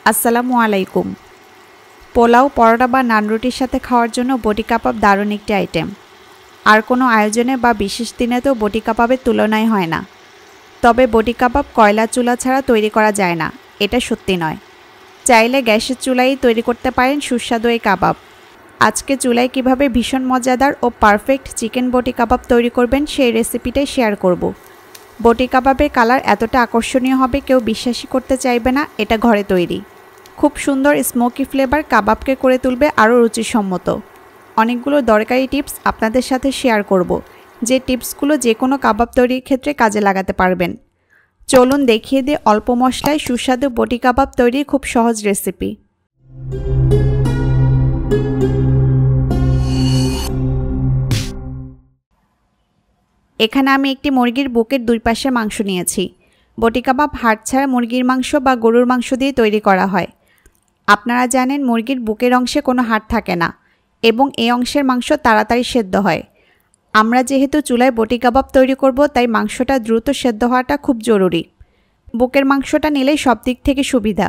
আসসালামু আলাইকুম। পোলাও, পরোটা বা নান রুটির সাথে খাওয়ার জন্য বটি কাবাব দারুণ একটি আইটেম। আর কোনো আয়োজনে বা বিশেষ দিনে তো বটি কাবাবের তুলনাই হয় না। তবে বটি কাবাব কয়লা চুলা ছাড়া তৈরি করা যায় না, এটা সত্যি নয়। চাইলে গ্যাসের চুলায় তৈরি করতে পারেন সুস্বাদু এই কাবাব। আজকে চুলায় কিভাবে ভীষণ মজাদার ও পারফেক্ট চিকেন বটি কাবাব তৈরি করবেন সেই রেসিপিটাই শেয়ার করব। বটি কাবাবের কালার এতটা আকর্ষণীয় হবে কেউ বিশ্বাসই করতে চাইবে না এটা ঘরে তৈরি। খুব সুন্দর স্মোকি ফ্লেভার কাবাবকে করে তুলবে আরও রুচিসম্মত। অনেকগুলো দরকারি টিপস আপনাদের সাথে শেয়ার করব, যে টিপসগুলো যে কোনো কাবাব তৈরির ক্ষেত্রে কাজে লাগাতে পারবেন। চলুন দেখিয়ে দিই অল্প মশলায় সুস্বাদু বটি কাবাব তৈরির খুব সহজ রেসিপি। এখানে আমি একটি মুরগির বুকের দুই পাশে মাংস নিয়েছি। বটি কাবাব হাড় ছাড়া মুরগির মাংস বা গরুর মাংস দিয়ে তৈরি করা হয়। আপনারা জানেন মুরগির বুকের অংশে কোনো হাড় থাকে না এবং এই অংশের মাংস তাড়াতাড়ি সেদ্ধ হয়। আমরা যেহেতু চুলায় বটি কাবাব তৈরি করব, তাই মাংসটা দ্রুত সেদ্ধ হওয়াটা খুব জরুরি। বুকের মাংসটা নিলেই সব দিক থেকে সুবিধা।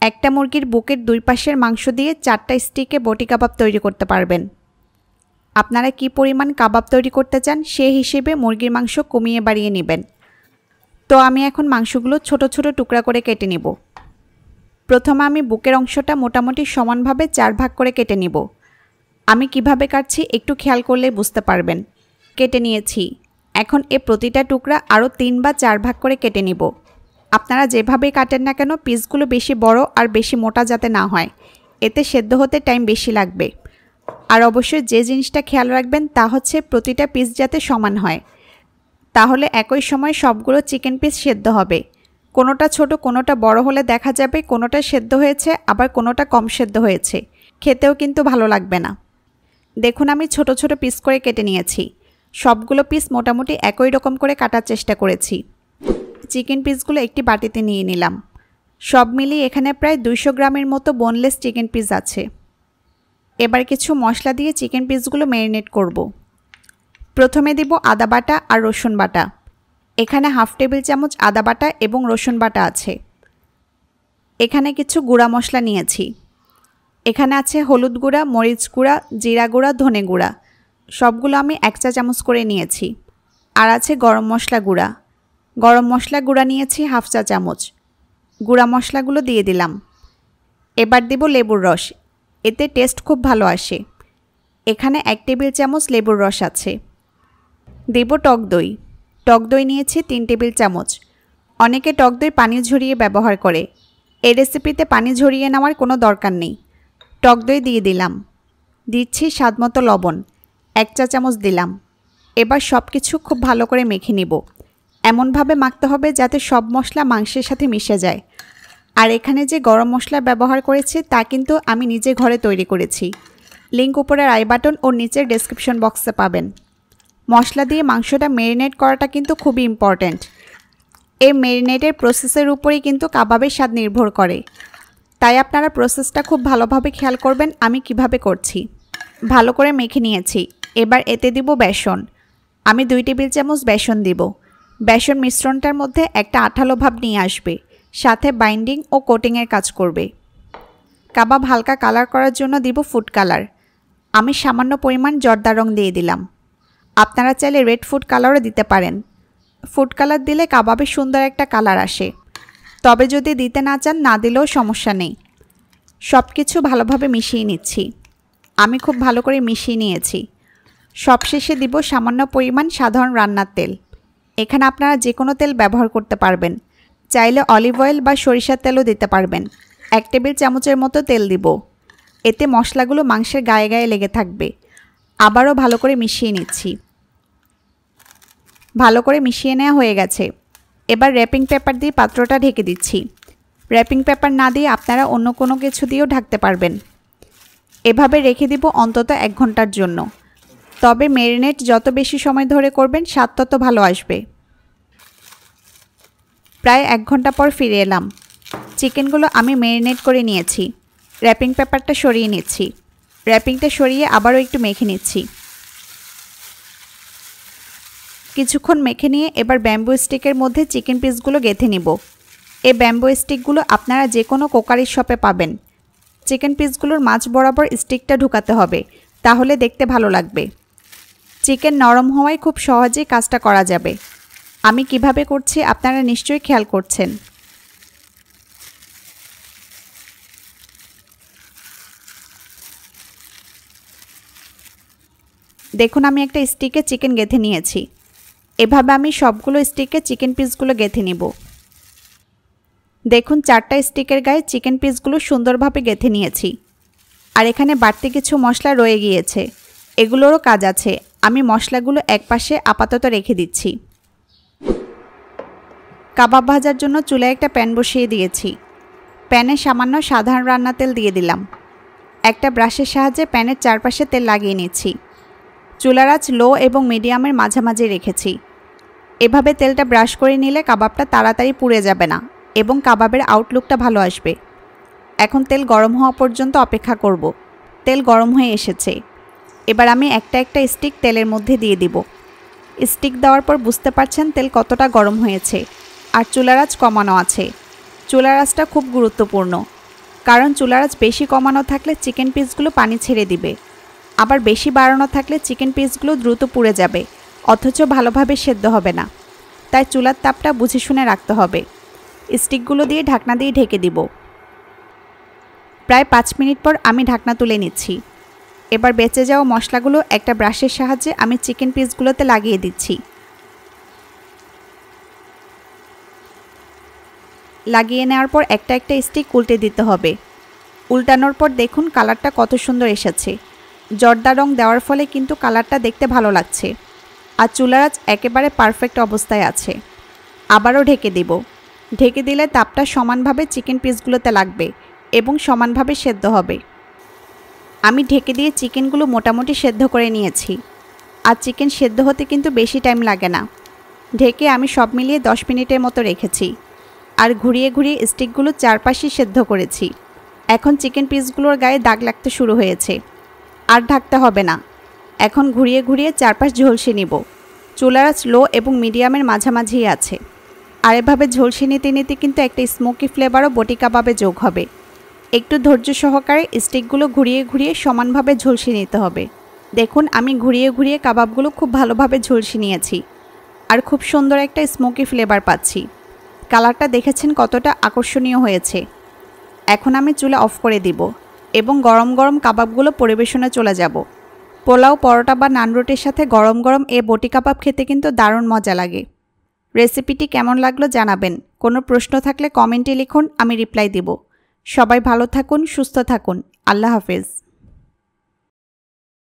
একটা মুরগির বুকের দুই পাশের মাংস দিয়ে 4টা স্টিকে বটি কাবাব তৈরি করতে পারবেন। আপনারা কি পরিমাণ কাবাব তৈরি করতে চান সেই হিসেবে মুরগির মাংস কমিয়ে বাড়িয়ে নেবেন। তো আমি এখন মাংসগুলো ছোট ছোট টুকরা করে কেটে নিব। প্রথমে আমি বুকের অংশটা মোটামুটি সমানভাবে 4 ভাগ করে কেটে নিব। আমি কিভাবে কাটছি একটু খেয়াল করলেই বুঝতে পারবেন। কেটে নিয়েছি। এখন প্রতিটা টুকরা আরও 3 বা 4 ভাগ করে কেটে নিব। আপনারা যেভাবেই কাটেন না কেন পিসগুলো বেশি বড় আর বেশি মোটা যাতে না হয়, এতে সেদ্ধ হতে টাইম বেশি লাগবে। আর অবশ্যই যে জিনিসটা খেয়াল রাখবেন তা হচ্ছে প্রতিটা পিস যাতে সমান হয়, তাহলে একই সময় সবগুলো চিকেন পিস সেদ্ধ হবে। কোনোটা ছোট কোনোটা বড় হলে দেখা যাবে কোনোটা সেদ্ধ হয়েছে আবার কোনোটা কম সেদ্ধ হয়েছে, খেতেও কিন্তু ভালো লাগবে না। দেখুন আমি ছোট ছোট পিস করে কেটে নিয়েছি। সবগুলো পিস মোটামুটি একই রকম করে কাটার চেষ্টা করেছি। চিকেন পিসগুলো একটি বাটিতে নিয়ে নিলাম। সব মিলিয়ে এখানে প্রায় 200 গ্রামের মতো বোনলেস চিকেন পিস আছে। এবার কিছু মশলা দিয়ে চিকেন পিসগুলো ম্যারিনেট করব। প্রথমে দিব আদা বাটা আর রসুন বাটা। এখানে হাফ টেবিল চামচ আদা বাটা এবং রসুন বাটা আছে। এখানে কিছু গুঁড়া মশলা নিয়েছি। এখানে আছে হলুদ গুঁড়া, মরিচ গুঁড়া, জিরা গুঁড়া, ধনে গুঁড়া। সবগুলো আমি 1 চা চামচ করে নিয়েছি। আর আছে গরম মশলা গুঁড়া। গরম মশলা গুঁড়া নিয়েছি হাফ চা চামচ। গুঁড়া মশলাগুলো দিয়ে দিলাম। এবার দেব লেবুর রস, এতে টেস্ট খুব ভালো আসে। এখানে 1 টেবিল চামচ লেবুর রস আছে। দেব টক দই। টক দই নিয়েছি 3 টেবিল চামচ। অনেকে টক দই পানি ঝরিয়ে ব্যবহার করে, এই রেসিপিতে পানি ঝরিয়ে নেওয়ার কোনো দরকার নেই। টক দই দিয়ে দিলাম। দিচ্ছি স্বাদমতো লবণ, 1 চা চামচ দিলাম। এবার সব কিছু খুব ভালো করে মেখে নিব। এমনভাবে মাখতে হবে যাতে সব মশলা মাংসের সাথে মিশে যায়। আর এখানে যে গরম মশলা ব্যবহার করেছি তা কিন্তু আমি নিজে ঘরে তৈরি করেছি। লিংক উপরের আই বাটন ও নিচের ডেসক্রিপশন বক্সে পাবেন। মশলা দিয়ে মাংসটা ম্যারিনেট করাটা কিন্তু খুবই ইম্পর্ট্যান্ট। এই ম্যারিনেটের প্রসেসের উপরেই কিন্তু কাবাবের স্বাদ নির্ভর করে, তাই আপনারা প্রসেসটা খুব ভালোভাবে খেয়াল করবেন আমি কিভাবে করছি। ভালো করে মেখে নিয়েছি। এবার এতে দিব বেসন। আমি 2 টেবিল চামচ বেসন দিব। বেসন মিশ্রণটার মধ্যে একটা আঠালো ভাব নিয়ে আসবে, সাথে বাইন্ডিং ও কোটিংয়ের কাজ করবে। কাবাব হালকা কালার করার জন্য দিব ফুড কালার। আমি সামান্য পরিমাণ জর্দা রং দিয়ে দিলাম। আপনারা চাইলে রেড ফুড কালারও দিতে পারেন। ফুড কালার দিলে কাবাবে সুন্দর একটা কালার আসে, তবে যদি দিতে না চান না দিলেও সমস্যা নেই। সব কিছু ভালোভাবে মিশিয়ে নিচ্ছি। আমি খুব ভালো করে মিশিয়ে নিয়েছি। সবশেষে দিব সামান্য পরিমাণ সাধারণ রান্নার তেল। এখানে আপনারা যে কোনো তেল ব্যবহার করতে পারবেন, চাইলে অলিভ অয়েল বা সরিষার তেলও দিতে পারবেন। 1 টেবিল চামচের মতো তেল দিব। এতে মশলাগুলো মাংসের গায়ে গায়ে লেগে থাকবে। আবারও ভালো করে মিশিয়ে নিচ্ছি। ভালো করে মিশিয়ে নেওয়া হয়ে গেছে। এবার র্যাপিং পেপার দিয়ে পাত্রটা ঢেকে দিচ্ছি। র্যাপিং পেপার না দিয়ে আপনারা অন্য কোনো কিছু দিয়েও ঢাকতে পারবেন। এভাবে রেখে দিব অন্তত 1 ঘন্টার জন্য। তবে ম্যারিনেট যত বেশি সময় ধরে করবেন স্বাদ তত ভালো আসবে। প্রায় 1 ঘন্টা পর ফিরে এলাম। চিকেনগুলো আমি ম্যারিনেট করে নিয়েছি। র্যাপিং পেপারটা সরিয়ে নিচ্ছি। র্যাপিংটা সরিয়ে আবারও একটু মেখে নিচ্ছি। কিছুক্ষণ মেখে নিয়ে এবার ব্যাম্বু স্টিকের মধ্যে চিকেন পিসগুলো গেঁথে নিব। এই ব্যাম্বো স্টিকগুলো আপনারা যে কোনো কোকারির শপে পাবেন। চিকেন পিসগুলোর মাঝ বরাবর স্টিকটা ঢুকাতে হবে, তাহলে দেখতে ভালো লাগবে। চিকেন নরম হওয়ায় খুব সহজেই কাজটা করা যাবে। আমি কিভাবে করছি আপনারা নিশ্চয়ই খেয়াল করছেন। দেখুন আমি একটা স্টিকে চিকেন গেঁথে নিয়েছি। এভাবে আমি সবগুলো স্টিকে চিকেন পিসগুলো গেঁথে নিব। দেখুন 4টা স্টিকের গায়ে চিকেন পিসগুলো সুন্দরভাবে গেঁথে নিয়েছি। আর এখানে বাড়তি কিছু মশলা রয়ে গিয়েছে, এগুলোরও কাজ আছে। আমি মশলাগুলো একপাশে আপাতত রেখে দিচ্ছি। কাবাব ভাজার জন্য চুলায় একটা প্যান বসিয়ে দিয়েছি। প্যানে সামান্য সাধারণ রান্না তেল দিয়ে দিলাম। একটা ব্রাশের সাহায্যে প্যানের চারপাশে তেল লাগিয়ে নিচ্ছি। চুলার আঁচ লো এবং মিডিয়ামের মাঝামাঝি রেখেছি। এভাবে তেলটা ব্রাশ করে নিলে কাবাবটা তাড়াতাড়ি পুড়ে যাবে না এবং কাবাবের আউটলুকটা ভালো আসবে। এখন তেল গরম হওয়া পর্যন্ত অপেক্ষা করব। তেল গরম হয়ে এসেছে। এবার আমি একটা একটা স্টিক তেলের মধ্যে দিয়ে দিব। স্টিক দেওয়ার পর বুঝতে পারছেন তেল কতটা গরম হয়েছে। আর চুলার আঁচ কমানো আছে। চুলার আঁচটা খুব গুরুত্বপূর্ণ, কারণ চুলার আঁচ বেশি কমানো থাকলে চিকেন পিসগুলো পানি ছেড়ে দিবে। আবার বেশি বাড়ানো থাকলে চিকেন পিসগুলো দ্রুত পুড়ে যাবে, অথচ ভালোভাবে সেদ্ধ হবে না। তাই চুলার তাপটা বুঝে শুনে রাখতে হবে। স্টিকগুলো দিয়ে ঢাকনা দিয়ে ঢেকে দিব। প্রায় 5 মিনিট পর আমি ঢাকনা তুলে নিচ্ছি। এবার বেঁচে যাওয়া মশলাগুলো একটা ব্রাশের সাহায্যে আমি চিকেন পিসগুলোতে লাগিয়ে দিচ্ছি। লাগিয়ে নেওয়ার পর একটা একটা স্টিক উল্টে দিতে হবে। উল্টানোর পর দেখুন কালারটা কত সুন্দর এসেছে। জর্দা রং দেওয়ার ফলে কিন্তু কালারটা দেখতে ভালো লাগছে। আর চুলার আঁচ একেবারে পারফেক্ট অবস্থায় আছে। আবারও ঢেকে দেব। ঢেকে দিলে তাপটা সমানভাবে চিকেন পিসগুলোতে লাগবে এবং সমানভাবে সেদ্ধ হবে। আমি ঢেকে দিয়ে চিকেনগুলো মোটামুটি সেদ্ধ করে নিয়েছি। আর চিকেন সেদ্ধ হতে কিন্তু বেশি টাইম লাগে না। ঢেকে আমি সব মিলিয়ে 10 মিনিটের মতো রেখেছি। আর ঘুরিয়ে ঘুরিয়ে স্টিকগুলো চারপাশে সেদ্ধ করেছি। এখন চিকেন পিসগুলোর গায়ে দাগ লাগতে শুরু হয়েছে। আর ঢাকতে হবে না। এখন ঘুরিয়ে ঘুরিয়ে চারপাশ ঝলসে নিব। চুলার আঁচ লো এবং মিডিয়ামের মাঝামাঝি আছে। আর এভাবে ঝলসে নিতে নিতে কিন্তু একটা স্মোকি ফ্লেভারও বটি কাবাবে যোগ হবে। একটু ধৈর্য সহকারে স্টিকগুলো ঘুরিয়ে ঘুরিয়ে সমানভাবে ঝলসে নিতে হবে। দেখুন আমি ঘুরিয়ে ঘুরিয়ে কাবাবগুলো খুব ভালোভাবে ঝলসে নিয়েছি। আর খুব সুন্দর একটা স্মোকি ফ্লেভার পাচ্ছি। কালারটা দেখেছেন কতটা আকর্ষণীয় হয়েছে। এখন আমি চুলা অফ করে দিব এবং গরম গরম কাবাবগুলো পরিবেশনে চলে যাব। পোলাও, পরোটা বা নান রুটির সাথে গরম গরম এই বটি কাবাব খেতে কিন্তু দারুণ মজা লাগে। রেসিপিটি কেমন লাগলো জানাবেন। কোনো প্রশ্ন থাকলে কমেন্টে লিখুন, আমি রিপ্লাই দেব। সবাই ভালো থাকুন, সুস্থ থাকুন। আল্লাহ হাফেজ।